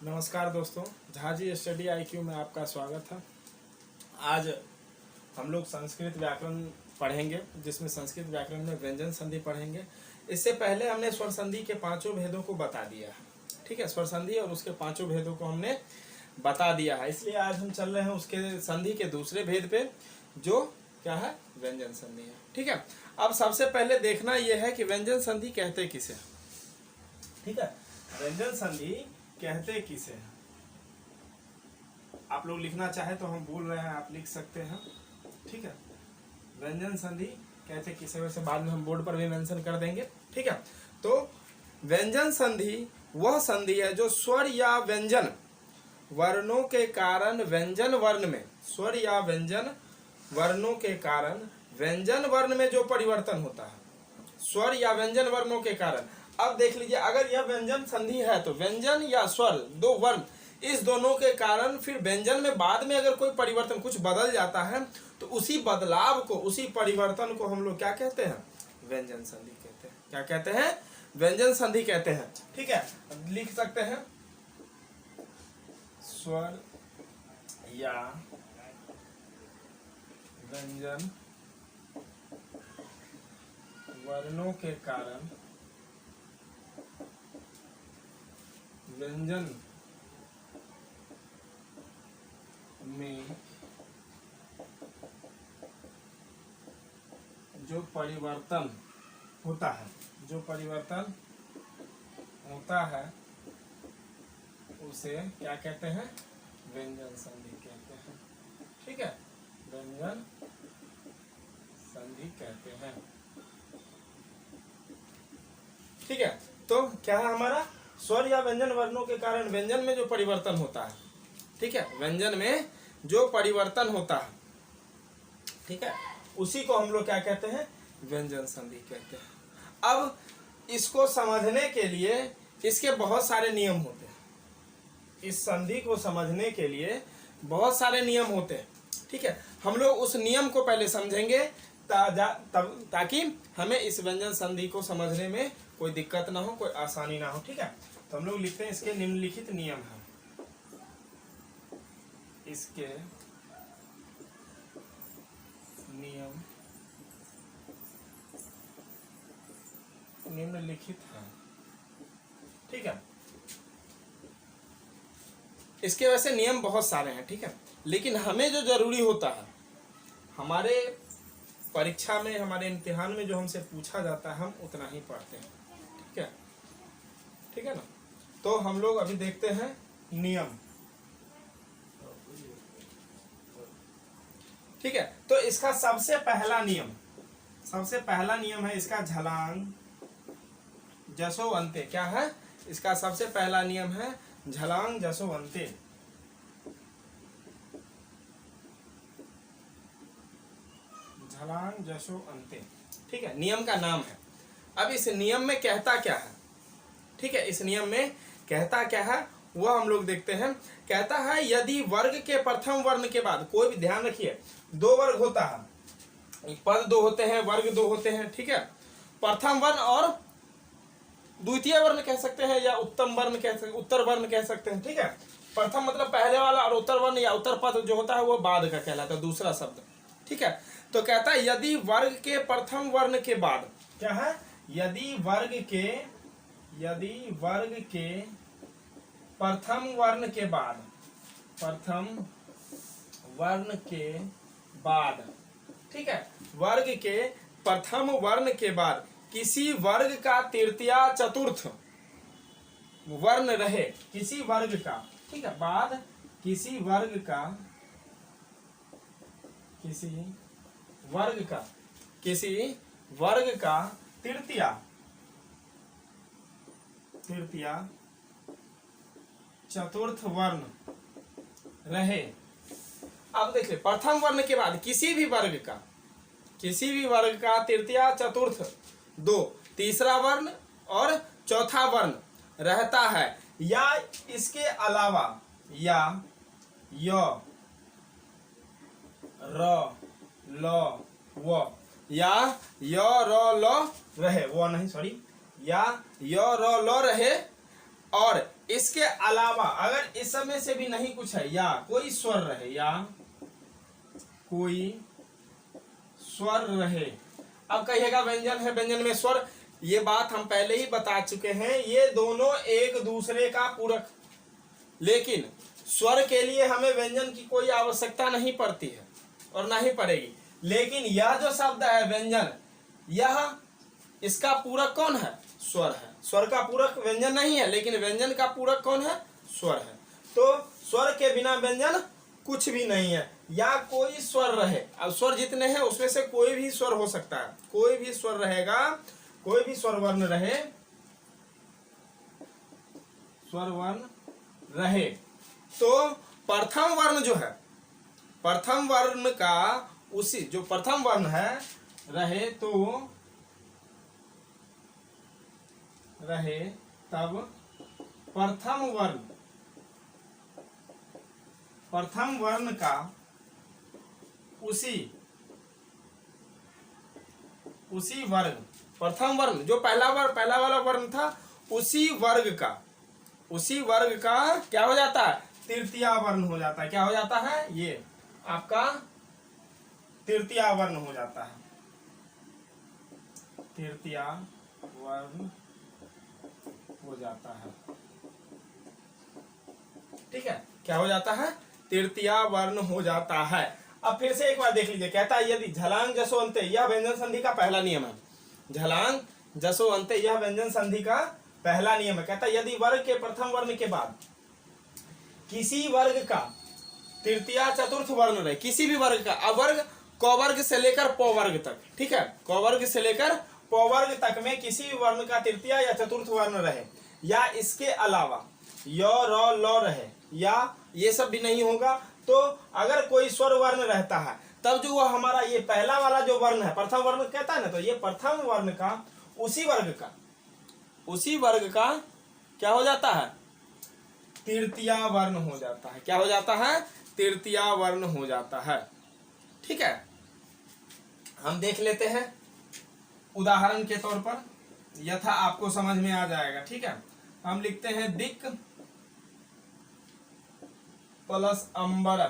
नमस्कार दोस्तों, Jhaji study IQ में आपका स्वागत है। आज हम लोग संस्कृत व्याकरण पढ़ेंगे, जिसमें संस्कृत व्याकरण में व्यंजन संधि पढ़ेंगे। इससे पहले हमने स्वर संधि के पांचों भेदों को बता दिया है। ठीक है, स्वर संधि और उसके पांचों भेदों को हमने बता दिया है। इसलिए आज हम चल रहे हैं उसके संधि के दूसरे भेद पे, जो क्या है, व्यंजन संधि है। ठीक है, अब सबसे पहले देखना यह है कि व्यंजन संधि कहते किसे। ठीक है, व्यंजन संधि कहते किसे हैं। आप लोग लिखना चाहे तो हम बोल रहे हैं, आप लिख सकते हैं। ठीक है, व्यंजन संधि कहते किसे, वैसे बाद में हम बोर्ड पर भी मेंशन कर देंगे। ठीक है, तो व्यंजन संधि वह संधि है जो स्वर या व्यंजन वर्णों के कारण व्यंजन वर्ण में, स्वर या व्यंजन वर्णों के कारण व्यंजन वर्ण में जो परिवर्तन होता है, स्वर या व्यंजन वर्णों के कारण। अब देख लीजिए, अगर यह व्यंजन संधि है तो व्यंजन या स्वर, दो वर्ण, इस दोनों के कारण फिर व्यंजन में बाद में अगर कोई परिवर्तन, कुछ बदल जाता है, तो उसी बदलाव को, उसी परिवर्तन को हम लोग क्या कहते हैं, व्यंजन संधि कहते हैं। क्या कहते हैं, व्यंजन संधि कहते हैं। ठीक है, लिख सकते हैं स्वर या व्यंजन वर्णों के कारण व्यंजन में जो परिवर्तन होता है, जो परिवर्तन होता है उसे क्या कहते हैं, व्यंजन संधि कहते हैं। ठीक है, व्यंजन संधि कहते हैं। ठीक है, तो क्या है हमारा, स्वर या व्यंजन वर्णों के कारण व्यंजन में जो परिवर्तन होता है। ठीक है, व्यंजन में जो परिवर्तन होता है, ठीक है, उसी को हम लोग क्या कहते हैं, व्यंजन संधि कहते हैं। अब इसको समझने के लिए इसके बहुत सारे नियम होते हैं। इस संधि को समझने के लिए बहुत सारे नियम होते हैं। ठीक है, हम लोग उस नियम को पहले समझेंगे ताकि हमें इस व्यंजन संधि को समझने में कोई दिक्कत ना हो, कोई आसानी ना हो। ठीक है, तो हम लोग लिखते हैं, इसके निम्नलिखित नियम हैं। इसके नियम निम्नलिखित हैं। ठीक है, इसके वैसे नियम बहुत सारे हैं। ठीक है, लेकिन हमें जो जरूरी होता है, हमारे परीक्षा में, हमारे इम्तिहान में जो हमसे पूछा जाता है, हम उतना ही पढ़ते हैं। ठीक है, ठीक है ना। तो हम लोग अभी देखते हैं नियम। ठीक है, तो इसका सबसे पहला नियम है इसका झलांग जसो अंते। क्या है इसका सबसे पहला नियम है, झलांग जसो अंते। झलांग जसो अंते। ठीक है, नियम का नाम है। अब इस नियम में कहता क्या है, ठीक है, इस नियम में कहता क्या है वह हम लोग देखते हैं। कहता है, यदि वर्ग के प्रथम वर्ण के बाद, कोई भी ध्यान रखिए, दो वर्ग होता है, पद दो होते हैं, वर्ग दो होते हैं। ठीक है, प्रथम वर्ण और द्वितीय वर्ण कह सकते हैं, या उत्तम वर्ण कह सकते, उत्तर वर्ण कह सकते हैं। ठीक है, प्रथम मतलब पहले वाला, और उत्तर वर्ण या उत्तर पद जो होता है वो बाद का कहलाता है, दूसरा शब्द। ठीक है, तो कहता है, यदि वर्ग के प्रथम वर्ण के बाद, क्या है, यदि वर्ग के प्रथम वर्ण के बाद, प्रथम वर्ण के बाद, ठीक है, वर्ग के प्रथम वर्ण के बाद किसी वर्ग का तृतीय चतुर्थ वर्ण रहे, किसी वर्ग का, ठीक है, बाद किसी वर्ग का तृतीय चतुर्थ वर्ण रहे। अब देखिए, प्रथम वर्ण के बाद किसी भी वर्ग का तृतीय चतुर्थ, दो, तीसरा वर्ण और चौथा वर्ण रहता है, या इसके अलावा, या य, र, ल, व, या य, र, ल रहे, वो नहीं, सॉरी, या य, र, ल रहे, और इसके अलावा अगर इस समय से भी नहीं कुछ है, या कोई स्वर रहे, या कोई स्वर रहे। अब कहिएगा व्यंजन है, व्यंजन में स्वर, ये बात हम पहले ही बता चुके हैं, ये दोनों एक दूसरे का पूरक, लेकिन स्वर के लिए हमें व्यंजन की कोई आवश्यकता नहीं पड़ती है और ना ही पड़ेगी। लेकिन यह जो शब्द है व्यंजन, यह इसका पूरक कौन है? स्वर है। स्वर का पूरक व्यंजन नहीं है, लेकिन व्यंजन का पूरक कौन है? स्वर है। तो स्वर के बिना व्यंजन कुछ भी नहीं है, या कोई स्वर रहे। अब स्वर जितने हैं उसमें से कोई भी स्वर हो सकता है, कोई भी स्वर रहेगा, कोई भी स्वर वर्ण रहे, स्वर वर्ण रहे, तो प्रथम वर्ण जो है, प्रथम वर्ण का उसी जो प्रथम वर्ण है रहे, तो रहे तब प्रथम वर्ण का उसी वर्ग, प्रथम वर्ण जो पहला वाला वर्ण था, उसी वर्ग का क्या हो जाता है? तृतीया वर्ण हो जाता है। क्या हो जाता है? ये आपका तृतीया वर्ण हो जाता है, तृतीया वर्ण हो जाता है। ठीक है, क्या हो जाता है? तृतीया वर्ण हो जाता है। अब फिर से एक बार देख लीजिए, कहता है यदि झलांग जसो अंते, यह व्यंजन संधि का पहला नियम है। झलांग जसो अंते, यह व्यंजन संधि का पहला नियम है। कहता है यदि वर्ग के प्रथम वर्ण के बाद किसी वर्ग का तृतीया चतुर्थ वर्ण रहे, किसी भी वर्ग का, अवर्ग कवर्ग से लेकर पवर्ग तक, ठीक है, कवर्ग से लेकर पवर्ग तक में किसी भी वर्ण का तृतीया या चतुर्थ वर्ण रहे, या इसके अलावा य र ल रहे, या ये सब भी नहीं होगा, तो अगर कोई स्वर वर्ण रहता है, तब जो वह हमारा ये पहला वाला जो वर्ण है, प्रथम वर्ण कहता है ना, तो ये प्रथम वर्ण का उसी वर्ग का क्या हो जाता है? तृतीया वर्ण हो जाता है। क्या हो जाता है? तृतीया वर्ण हो जाता है। ठीक है, हम देख लेते हैं उदाहरण के तौर पर, यथा आपको समझ में आ जाएगा। ठीक है, हम लिखते हैं दिक प्लस अंबरा।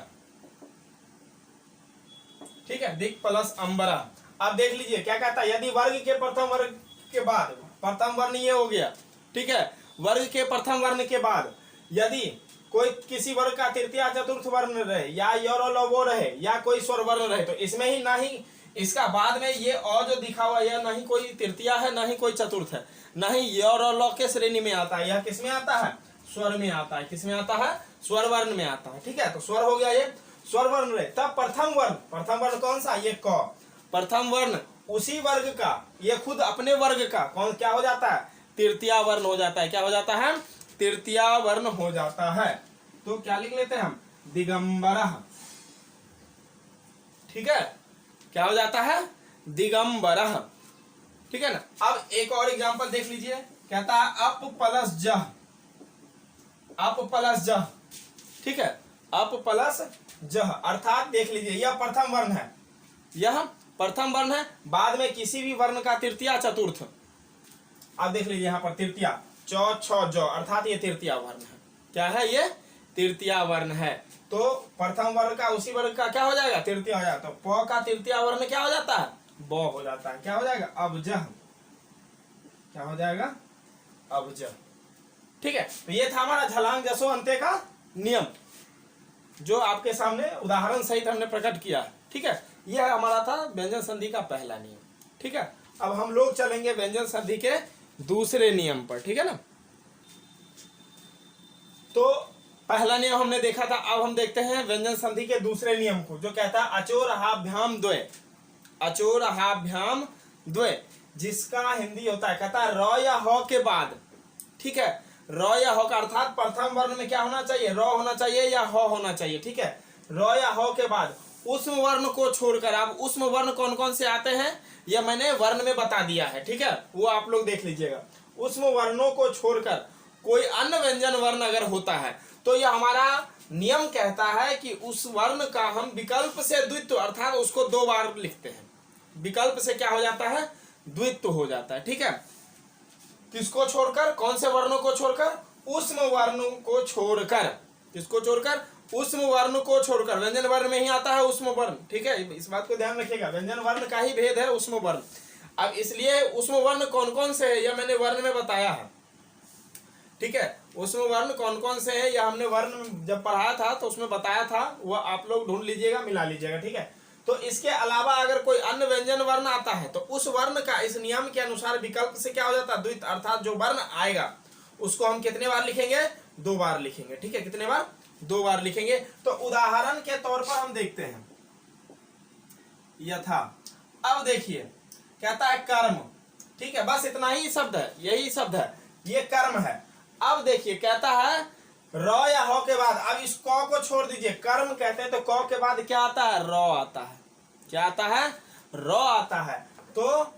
ठीक है, दिक प्लस अंबरा। अब देख लीजिए क्या कहता है, यदि वर्ग के प्रथम वर्ग के बाद, प्रथम वर्ण ये हो गया, ठीक है, वर्ग के प्रथम वर्ण के बाद यदि कोई किसी वर्ग का तृतीया चतुर्थ वर्ण रहे, या यो रहे, या कोई स्वर वर्ण रहे, तो इसमें ही ना ही इसका बाद में ये अ जो दिखा हुआ, यह ना ही कोई तृतीया है, ना ही कोई चतुर्थ है, ना ही यो के श्रेणी में आता है, यह किस में आता है? स्वर में आता है। किस में आता है? स्वर वर्ण में आता है। ठीक है, तो स्वर हो गया, ये स्वर वर्ण रहे। तब प्रथम वर्ण कौन सा? ये क। प्रथम वर्ण उसी वर्ग का, ये खुद अपने वर्ग का कौन क्या हो जाता है? तृतीया वर्ण हो जाता है। क्या हो जाता है? तृतीया वर्ण हो जाता है। तो क्या लिख लेते हैं हम? दिगंबरः। ठीक है, क्या हो जाता है? दिगंबरः। ठीक है ना। अब एक और एग्जांपल देख लीजिए, कहता है अप प्लस जह, अप प्लस जह। ठीक है, अप प्लस जह, अर्थात देख लीजिए यह प्रथम वर्ण है, यह प्रथम वर्ण है, बाद में किसी भी वर्ण का तृतीया चतुर्थ। अब देख लीजिए यहाँ पर तृतीया चौ छ ज, अर्थात ये तृतीया वर्ण है। क्या है? ये तृतीया वर्ण है। तो प्रथम वर्ग का उसी वर्ग का क्या हो जाएगा? तृतीया हो जाएगा। तो प का तृतीया वर्ण क्या हो जाता है? ब हो जाता है। क्या हो जाएगा? अबजह। क्या हो जाएगा? अबजह। ठीक है, तो ये था हमारा झलांग जसो अंत्य का नियम, जो आपके सामने उदाहरण सहित हमने प्रकट किया। ठीक है, यह हमारा था व्यंजन संधि का पहला नियम। ठीक है, अब हम लोग चलेंगे व्यंजन संधि के दूसरे नियम पर। ठीक है ना। तो पहला नियम हमने देखा था, अब हम देखते हैं व्यंजन संधि के दूसरे नियम को, जो कहता है अचोरहाभ्याम द्वय। अचोरहाभ्याम द्वय, जिसका हिंदी होता है, कहता है र या ह के बाद, ठीक है, र या ह का अर्थात प्रथम वर्ण में क्या होना चाहिए? र होना चाहिए या ह होना चाहिए। ठीक है, र या ह के बाद उष्म वर्ण को छोड़कर, अब उष्म वर्ण कौन कौन से आते हैं यह मैंने वर्ण में बता दिया है। ठीक है, वो आप लोग देख लीजिएगा। उष्म वर्णों को छोड़कर कोई अन्य व्यंजन वर्ण अगर होता है, तो यह हमारा नियम कहता है कि उस वर्ण का हम विकल्प से द्वित्व, अर्थात उसको दो बार लिखते हैं। विकल्प से क्या हो जाता है? द्वित्व हो जाता है। ठीक है, किसको छोड़कर? कौन से वर्णों को छोड़कर? उष्म वर्ण को छोड़कर, किसको छोड़कर? उष्म वर्ण को छोड़कर। व्यंजन वर्ण में ही आता है उष्म वर्ण, ठीक है, इस बात को ध्यान रखिएगा, व्यंजन वर्ण का ही भेद है उष्म वर्ण। अब इसलिए उष्म वर्ण कौन कौन से है यह मैंने वर्ण में बताया है, ठीक है, उष्म वर्ण कौन कौन से है यह हमने वर्ण जब पढ़ाया था तो उसमें बताया था, वह आप लोग ढूंढ लीजिएगा, मिला लीजिएगा, ठीक है। तो इसके अलावा अगर कोई अन्य व्यंजन वर्ण आता है तो उस वर्ण का इस नियम के अनुसार विकल्प से क्या हो जाता है? द्वित, अर्थात जो वर्ण आएगा उसको हम कितने बार लिखेंगे? 2 बार लिखेंगे, ठीक है, कितने बार? 2 बार लिखेंगे। तो उदाहरण के तौर पर हम देखते हैं यथा, अब देखिए कहता है कर्म, ठीक है, बस इतना ही शब्द है, यही शब्द है, ये कर्म है। अब देखिए कहता है र या हो के बाद, अब इस क को छोड़ दीजिए, कर्म कहते हैं तो क के बाद क्या आता है? र आता है। क्या आता है? र आता है। तो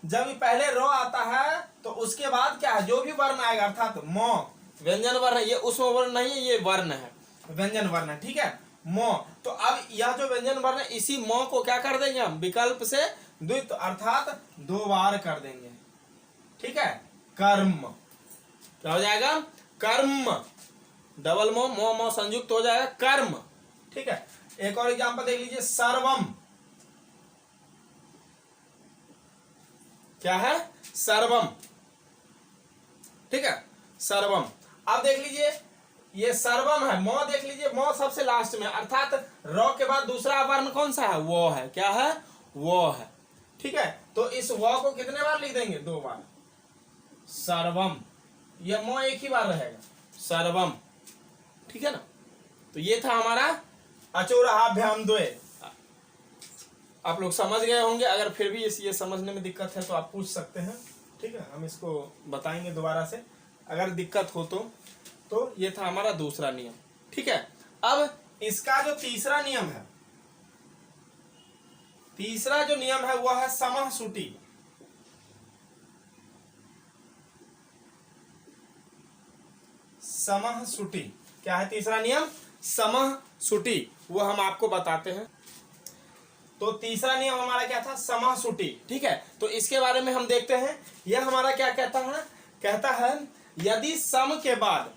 जब पहले र आता है तो उसके बाद क्या है? जो भी वर्ण आएगा अर्थात म, व्यंजन वर्ण है, ये उष्म वर्ण नहीं है, ये वर्ण है, व्यंजन वर्ण है, ठीक है, म। तो अब यह जो व्यंजन वर्ण है इसी म को क्या कर देंगे हम? विकल्प से द्वित अर्थात 2 बार कर देंगे, ठीक है, कर्म। क्या हो जाएगा? कर्म, डबल मो, मो मो संयुक्त हो जाएगा, कर्म, ठीक है। एक और एग्जांपल देख लीजिए, सर्वम। क्या है? सर्वम, ठीक है, सर्वम। अब देख लीजिए ये सर्वम है, मो देख लीजिए, मो सबसे लास्ट में, अर्थात र के बाद दूसरा वर्ण कौन सा है? वो है। क्या है? वो है, ठीक है। तो इस वो को कितने बार लिख देंगे? 2 बार, सर्वम। यह मो एक ही बार रहेगा, सर्वम, ठीक है ना। तो ये था हमारा अचोरहाभ्याम द्वय। आप लोग समझ गए होंगे, अगर फिर भी ये समझने में दिक्कत है तो आप पूछ सकते हैं, ठीक है, हम इसको बताएंगे दोबारा से अगर दिक्कत हो तो ये था हमारा दूसरा नियम, ठीक है। अब इसका जो तीसरा नियम है, तीसरा जो नियम है वह है समःश्रुति। समःश्रुति क्या है? तीसरा नियम समःश्रुति, वो हम आपको बताते हैं। तो तीसरा नियम हमारा क्या था? समःश्रुति, ठीक है। तो इसके बारे में हम देखते हैं, यह हमारा क्या कहता है? कहता है यदि सम के बाद,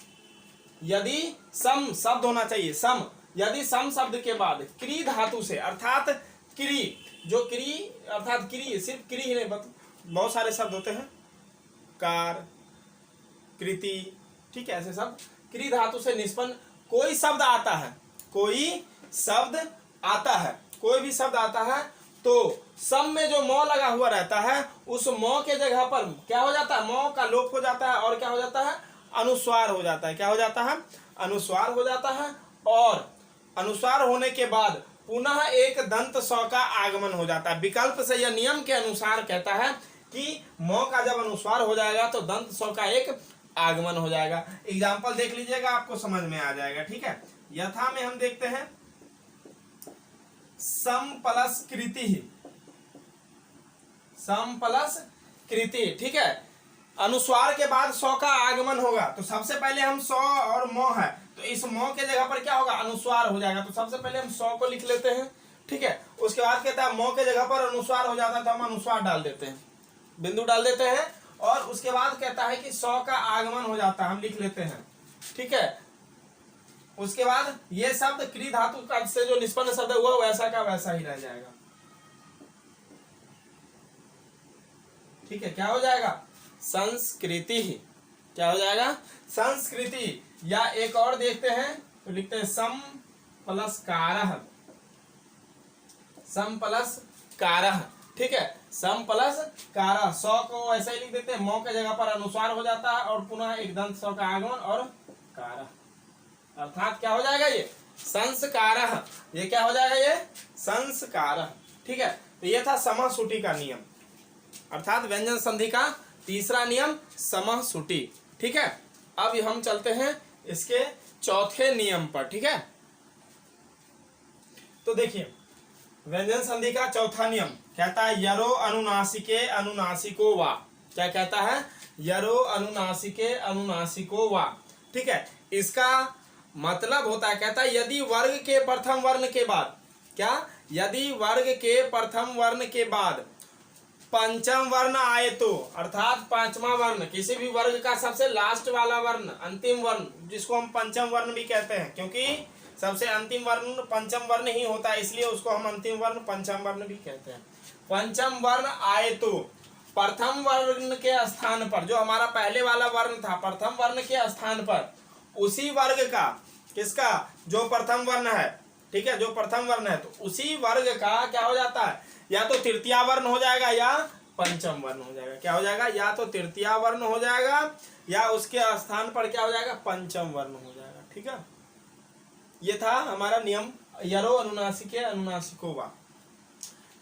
यदि सम शब्द होना चाहिए, सम, यदि सम शब्द के बाद क्री धातु से, अर्थात क्री, जो क्री अर्थात क्री, सिर्फ क्री ही नहीं, बहुत सारे शब्द होते हैं, कार, कृति, ठीक है, ऐसे शब्द, क्री धातु से निष्पन्न कोई शब्द आता है, कोई शब्द आता है, कोई भी शब्द आता है, तो सम में जो मौ लगा हुआ रहता है उस मौ के जगह पर क्या हो जाता है? मौ का लोप हो जाता है और क्या हो जाता है? अनुस्वार हो जाता है। क्या हो जाता है? अनुस्वार हो जाता है। और अनुस्वार होने के बाद पुनः एक दंत स का आगमन हो जाता है। विकल्प से यह नियम के अनुसार कहता है कि मौ का जब अनुस्वार हो जाएगा तो दंत स का एक आगमन हो जाएगा। एग्जाम्पल देख लीजिएगा, आपको समझ में आ जाएगा, ठीक है। यथा में हम देखते हैं सम प्लस कृति, सम प्लस कृति, ठीक है, अनुस्वार के बाद सौ का आगमन होगा। तो सबसे पहले हम सौ और मौ है, तो इस मौ के जगह पर क्या होगा? अनुस्वार हो जाएगा। तो सबसे पहले हम सौ को लिख लेते हैं, ठीक है। उसके बाद कहता है मौ के जगह पर अनुस्वार हो जाता है तो हम अनुस्वार डाल देते हैं, बिंदु डाल देते हैं। और उसके बाद कहता है कि सौ का आगमन हो जाता है, हम लिख लेते हैं, ठीक है। उसके बाद ये शब्द क्री धातु का से जो निष्पन्न शब्द है वो वैसा का वैसा ही रह जाएगा, ठीक है। क्या हो जाएगा? संस्कृति ही। क्या हो जाएगा? संस्कृति। या एक और देखते हैं तो लिखते हैं सम प्लस कारः, सम प्लस कारः, ठीक है, सम प्लस कारः। सौ को ऐसे ही लिख देते हैं, मौ के जगह पर अनुस्वार हो जाता है और पुनः एक दंत सौ का आगमन और कारः, अर्थात क्या हो जाएगा? ये संस्कारः। ये क्या हो जाएगा? ये संस्कारः, ठीक है। तो ये था समःश्रुति का नियम, अर्थात व्यंजन संधि का तीसरा नियम समःश्रुति, ठीक है। अब हम चलते हैं इसके चौथे नियम पर, ठीक है। तो देखिए व्यंजन संधि का चौथा नियम कहता है यरो अनुनासिके अनुनासिको वा। क्या कहता है? यरो अनुनासिके अनुनासिको वा, ठीक है। इसका मतलब होता है, कहता है यदि वर्ग के प्रथम वर्ण के बाद, क्या? यदि वर्ग के प्रथम वर्ण के बाद पंचम वर्ण आए तो, अर्थात पांचवा वर्ण, किसी भी वर्ग का सबसे लास्ट वाला वर्ण, अंतिम वर्ण, जिसको हम पंचम वर्ण भी कहते हैं, क्योंकि सबसे अंतिम वर्ण पंचम वर्ण ही होता है, इसलिए उसको हम अंतिम वर्ण पंचम वर्ण भी कहते हैं। पंचम वर्ण आए तो प्रथम वर्ण के स्थान पर, जो हमारा पहले वाला वर्ण था, प्रथम वर्ण के स्थान पर उसी वर्ग का, किसका, जो प्रथम वर्ण है, ठीक है, जो प्रथम वर्ण है, तो उसी वर्ग का क्या हो जाता है, या तो तृतीय वर्ण हो जाएगा या पंचम वर्ण हो जाएगा। क्या हो जाएगा, या तो तृतीय वर्ण हो जाएगा या उसके स्थान पर क्या हो जाएगा, पंचम वर्ण हो जाएगा। ठीक है, ये था हमारा नियम यरो अनुनासिके अनुनासिको वा।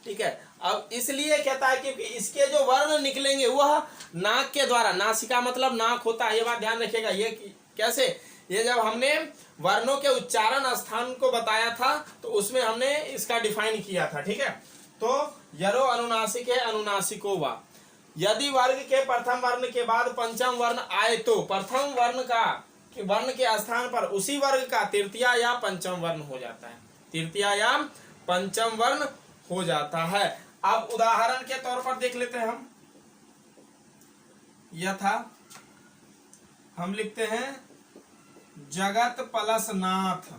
ठीक है, अब इसलिए कहता है क्योंकि इसके जो वर्ण निकलेंगे वह नाक के द्वारा, नासिका मतलब नाक होता है, ये बात ध्यान रखिएगा। ये कैसे, ये जब हमने वर्णों के उच्चारण स्थान को बताया था तो उसमें हमने इसका डिफाइन किया था। ठीक है, तो यरो अनुनासिक है अनुनासिको वा, यदि वर्ग के प्रथम वर्ण के बाद पंचम वर्ण आए तो प्रथम वर्ण के स्थान पर उसी वर्ग का तृतीय या पंचम वर्ण हो जाता है, तृतीय या पंचम वर्ण हो जाता है। अब उदाहरण के तौर पर देख लेते हैं हम, यथा हम लिखते हैं जगत प्लस नाथ,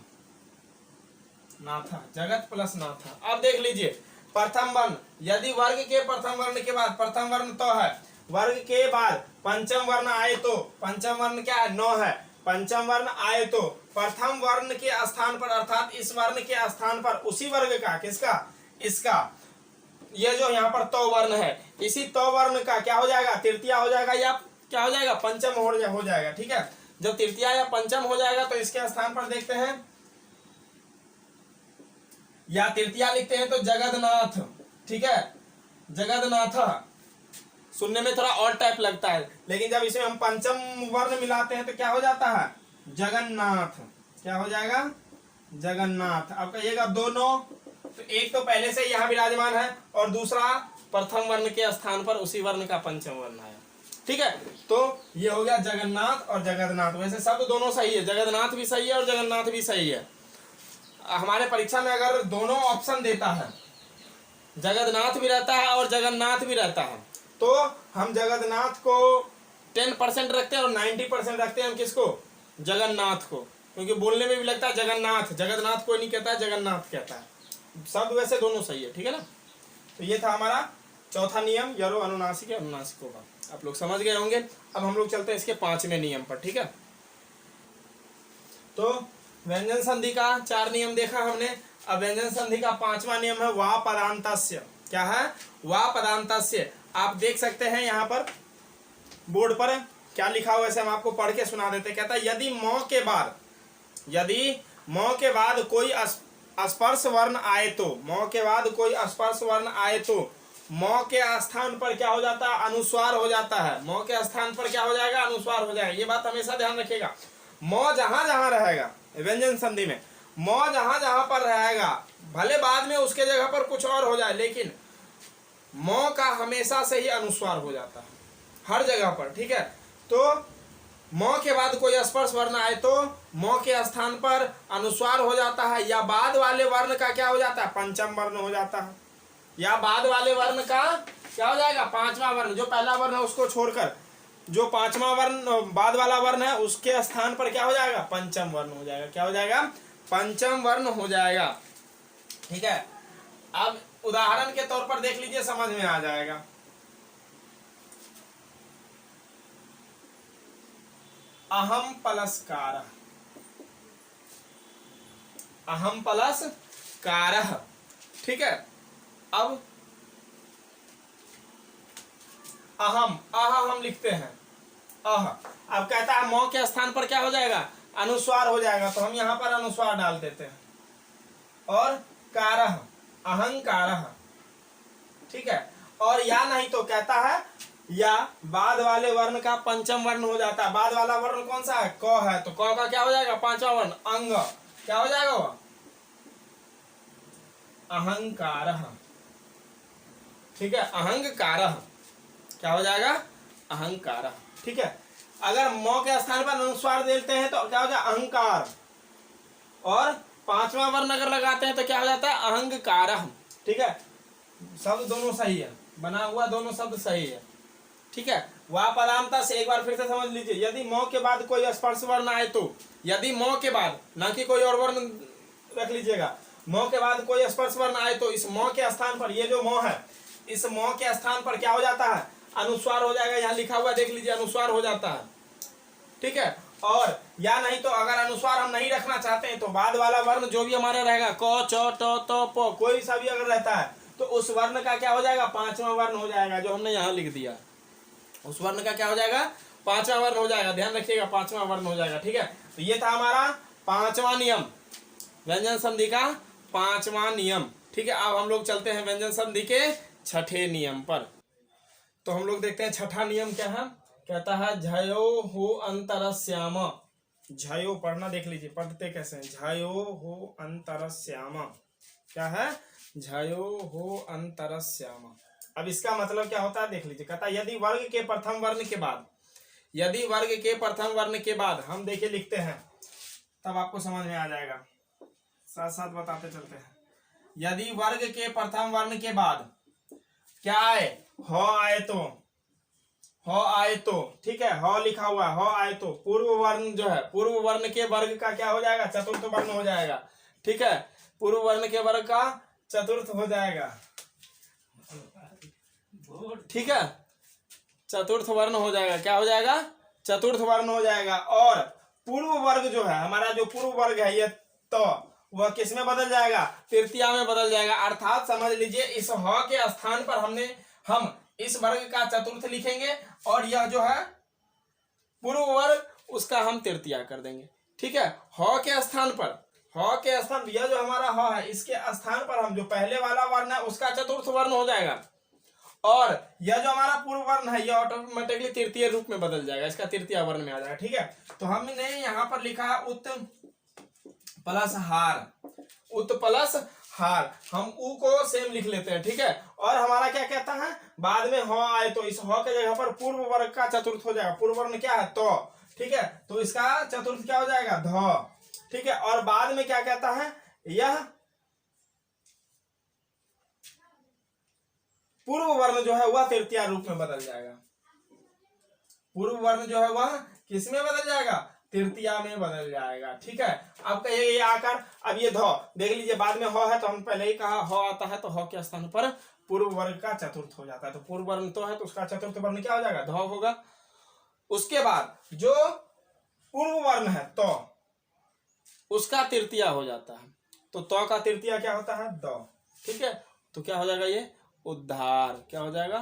नाथा, जगत प्लस नाथा। अब देख लीजिए प्रथम वर्ण, यदि वर्ग के प्रथम वर्ण के बाद, प्रथम वर्ण तो है, वर्ग के बाद पंचम वर्ण आए तो, पंचम वर्ण क्या है, 9 है, पंचम वर्ण आए तो प्रथम वर्ण के स्थान पर, अर्थात इस वर्ण के स्थान पर उसी वर्ग का, किसका, इसका, ये जो यहाँ पर तो वर्ण है, इसी तो वर्ण का क्या हो जाएगा, तृतीय हो जाएगा या क्या हो जाएगा, पंचम हो जाएगा। ठीक है, जब तृतीय या पंचम हो जाएगा तो इसके स्थान पर देखते हैं, या तृतीय लिखते हैं तो जगन्नाथ। ठीक है, जगन्नाथ सुनने में थोड़ा और टाइप लगता है, लेकिन जब इसमें हम पंचम वर्ण मिलाते हैं तो क्या हो जाता है, जगन्नाथ। क्या हो जाएगा, जगन्नाथ। अब कहिएगा दोनों, तो एक तो पहले से यहाँ विराजमान है और दूसरा प्रथम वर्ण के स्थान पर उसी वर्ण का पंचम वर्ण आया। ठीक है, तो ये हो गया जगन्नाथ और जगन्नाथ। वैसे शब्द दोनों सही है, जगन्नाथ भी सही है और जगन्नाथ भी सही है। हमारे परीक्षा में अगर दोनों ऑप्शन देता है, जगन्नाथ भी रहता है और जगन्नाथ भी रहता है, तो हम जगन्नाथ को 10% रखते हैं और 90% रखते हैं हम किसको, जगन्नाथ को, क्योंकि बोलने में भी लगता है जगन्नाथ, जगन्नाथ कोई नहीं कहता है, जगन्नाथ कहता है। शब्द वैसे दोनों सही है। ठीक है ना, तो ये था हमारा चौथा नियम, यरो अनुनासिक अनुनासिकों का, आप लोग समझ गए होंगे। अब हम लोग चलते हैं इसके 5वें नियम पर। ठीक है, तो व्यंजन संधि का 4 नियम देखा हमने। अब व्यंजन संधि का 5वां नियम है वा पदांतस्य। क्या है, वा पदांतस्य। आप देख सकते हैं यहाँ पर बोर्ड पर क्या लिखा हुआ है, हम आपको पढ़ के सुना देते। कहता है यदि म के बाद कोई स्पर्श वर्ण आए तो, म के बाद कोई स्पर्श वर्ण आए तो म के स्थान पर क्या हो जाता है, अनुस्वार हो जाता है। म के स्थान पर क्या हो जाएगा, अनुस्वार हो जाएगा। ये बात हमेशा ध्यान रखिएगा। म जहां जहां रहेगा व्यंजन संधि में, म जहां जहां पर रहेगा, भले बाद में उसके जगह पर कुछ और हो जाए, लेकिन म का हमेशा से ही अनुस्वार हो जाता है हर जगह पर। ठीक है, तो म के बाद कोई स्पर्श वर्ण आए तो म के स्थान पर अनुस्वार हो जाता है, या बाद वाले वर्ण का क्या हो जाता है, पंचम वर्ण हो जाता है, या बाद वाले वर्ण का क्या हो जाएगा, 5वां वर्ण। जो पहला वर्ण है उसको छोड़कर जो 5वां वर्ण बाद वाला वर्ण है उसके स्थान पर क्या हो जाएगा, पंचम वर्ण हो जाएगा। क्या हो जाएगा, पंचम वर्ण हो जाएगा। ठीक है, अब उदाहरण के तौर पर देख लीजिए, समझ में आ जाएगा। अहम प्लस कारः, अहम प्लस कारः। ठीक है, अब अहम, हम लिखते हैं अह। अब कहता है म के स्थान पर क्या हो जाएगा, अनुस्वार हो जाएगा, तो हम यहाँ पर अनुस्वार डाल देते हैं। और कारः, अहंकारः। ठीक है, और या नहीं तो कहता है या बाद वाले वर्ण का पंचम वर्ण हो जाता है। बाद वाला वर्ण कौन सा है, क है, तो क का क्या हो जाएगा, 5वां वर्ण अंग। क्या हो जाएगा वह, अहंकारः। ठीक है, अहंकारः। क्या हो जाएगा, अहंकारः। ठीक है, अगर म के स्थान पर अनुस्वार देते हैं तो क्या हो जाएगा, अहंकार, और 5वां वर्ण अगर लगाते हैं तो क्या हो जाता है, अहंकारः। ठीक है, शब्द दोनों सही है, बना हुआ दोनों शब्द सही है। ठीक है, वह पदांता से एक बार फिर से समझ लीजिए, यदि म के बाद कोई स्पर्श वर्ण आए तो, यदि म के बाद, ना कि कोई और वर्ण रख लीजिएगा, म के बाद कोई स्पर्श वर्ण आए तो इस म के स्थान पर, ये जो म है, इस म के स्थान पर क्या हो जाता है, अनुस्वार हो जाएगा। यहाँ लिखा हुआ देख लीजिए, अनुस्वार हो जाता है। ठीक है, और या नहीं तो अगर अनुस्वार हम नहीं रखना चाहते हैं तो बाद वाला वर्ण जो भी हमारा रहेगा, क च ट त प, कोई सा भी अगर रहता है तो उस वर्ण का क्या हो जाएगा, पांचवा वर्ण हो जाएगा, जो हमने यहाँ लिख दिया। उस वर्ण का क्या हो जाएगा, पांचवा वर्ण हो जाएगा। ध्यान रखिएगा, पांचवा वर्ण हो जाएगा। ठीक है, तो ये था हमारा पांचवा नियम, व्यंजन संधि का पांचवा नियम। ठीक है, अब हम लोग चलते हैं व्यंजन संधि के छठे नियम पर। तो हम लोग देखते हैं छठा नियम क्या है। कहता है झयो हो अंतरस्याम। झयो पढ़ना देख लीजिए, पढ़ते कैसे हैं, झयो हो अंतरस्याम। क्या है, झयो हो अंतरस्याम। अब इसका मतलब क्या होता है देख लीजिए। कहता है यदि वर्ग के प्रथम वर्ण के बाद, यदि वर्ग के प्रथम वर्ण के बाद, हम देखिए लिखते हैं तब आपको समझ में आ जाएगा, साथ साथ बताते चलते हैं। यदि वर्ग के प्रथम वर्ण के बाद क्या आए, ह आए तो, ह आए तो, ठीक है, ह लिखा हुआ, ह आए तो पूर्व वर्ण जो है, पूर्व वर्ण के वर्ग का क्या हो जाएगा, चतुर्थ वर्ण हो जाएगा। ठीक है, पूर्व वर्ण के वर्ग का चतुर्थ हो जाएगा। ठीक है, चतुर्थ वर्ण हो जाएगा। क्या हो जाएगा, चतुर्थ वर्ण हो जाएगा। और पूर्व वर्ग जो है हमारा, जो पूर्व वर्ग है ये तो, वह किस में बदल जाएगा, तृतीया में बदल जाएगा। अर्थात समझ लीजिए इस ह के स्थान पर हम इस वर्ग का चतुर्थ लिखेंगे और यह जो है पूर्व वर्ग उसका हम तृतीया कर देंगे। ठीक है, ह के स्थान पर, ह के स्थान, यह जो हमारा ह है इसके स्थान पर हम जो पहले वाला वर्ण है उसका चतुर्थ वर्ण हो जाएगा। और यह जो हमारा पूर्व वर्ण है यह ऑटोमेटिकली तृतीय रूप में बदल जाएगा, इसका तृतीय वर्ण में आ जाएगा। ठीक है, तो हमने यहाँ पर लिखा है उत प्लस हार, उत प्लस हार, हम उ को सेम लिख लेते हैं। ठीक है, और हमारा क्या कहता है, बाद में ह आए तो इस ह के जगह पर पूर्व वर्ग का चतुर्थ हो जाएगा। पूर्व वर्ण क्या है, तो। ठीक है, तो इसका चतुर्थ क्या हो जाएगा, ध। ठीक है, और बाद में क्या कहता है, यह पूर्व वर्ण जो है वह तृतीय रूप में बदल जाएगा। पूर्व वर्ण जो है वह किस में बदल जाएगा, तृतीया में बदल जाएगा। ठीक है, अब कहिए ये आकर, अब ये ध देख लीजिए, बाद में ह है तो हम पहले ही कहा ह आता है तो ह के स्थान पर पूर्व वर्ग का चतुर्थ हो जाता है। तो पूर्व वर्ण तो है तो उसका चतुर्थ वर्ण क्या हो जाएगा, ध होगा। उसके बाद जो पूर्व वर्ण है तो, उसका तृतीया हो जाता है, तो का तृतीया क्या होता है, द। ठीक है, तो क्या हो जाएगा ये, उद्धार। क्या हो जाएगा,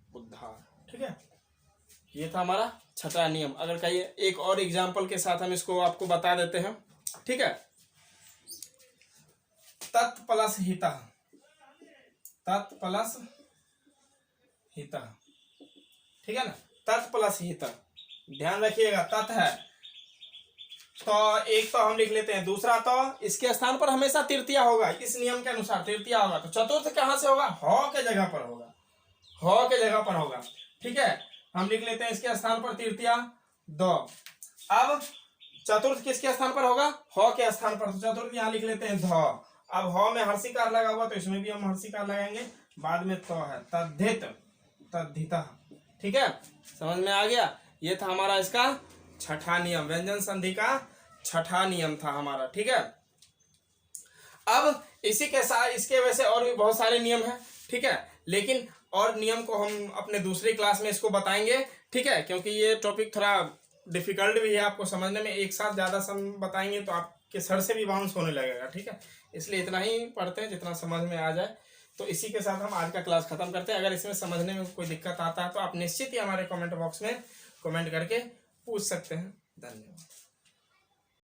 उद्धार। ठीक है, ये था हमारा छठा नियम। अगर कहिए एक और एग्जाम्पल के साथ हम इसको आपको बता देते हैं। ठीक है, तत् प्लस हिता, तत् प्लस हिता। ठीक है ना, तत् प्लस हिता, ध्यान रखिएगा, तत् है तो एक तो हम लिख लेते हैं, दूसरा तो इसके स्थान पर हमेशा तृतीया होगा, इस नियम के अनुसार तृतीया होगा। तो चतुर्थ कहां से होगा, ह के जगह पर होगा, ह के जगह पर होगा। ठीक है, हम लिख लेते हैं इसके स्थान पर तृतीया द। अब चतुर्थ किसके स्थान पर होगा, ह के स्थान पर, तो चतुर्थ यहां लिख लेते हैं ध। अब ह में हर्षिकार लगा हुआ तो इसमें भी हम हर्षिकार लगाएंगे, बाद में तो है तद्धित, तद्धिता। ठीक है, समझ में आ गया। ये था हमारा इसका छठा नियम, व्यंजन संधि का छठा नियम था हमारा। ठीक है, अब इसी के साथ इसके वैसे और भी बहुत सारे नियम हैं। ठीक है, लेकिन और नियम को हम अपने दूसरी क्लास में इसको बताएंगे। ठीक है, क्योंकि ये टॉपिक थोड़ा डिफिकल्ट भी है आपको समझने में, एक साथ ज़्यादा सम बताएंगे तो आपके सर से भी बाउंस होने लगेगा। ठीक है, इसलिए इतना ही पढ़ते हैं जितना समझ में आ जाए। तो इसी के साथ हम आज का क्लास खत्म करते हैं। अगर इसमें समझने में कोई दिक्कत आता है तो आप निश्चित ही हमारे कमेंट बॉक्स में कमेंट करके पूछ सकते हैं। धन्यवाद।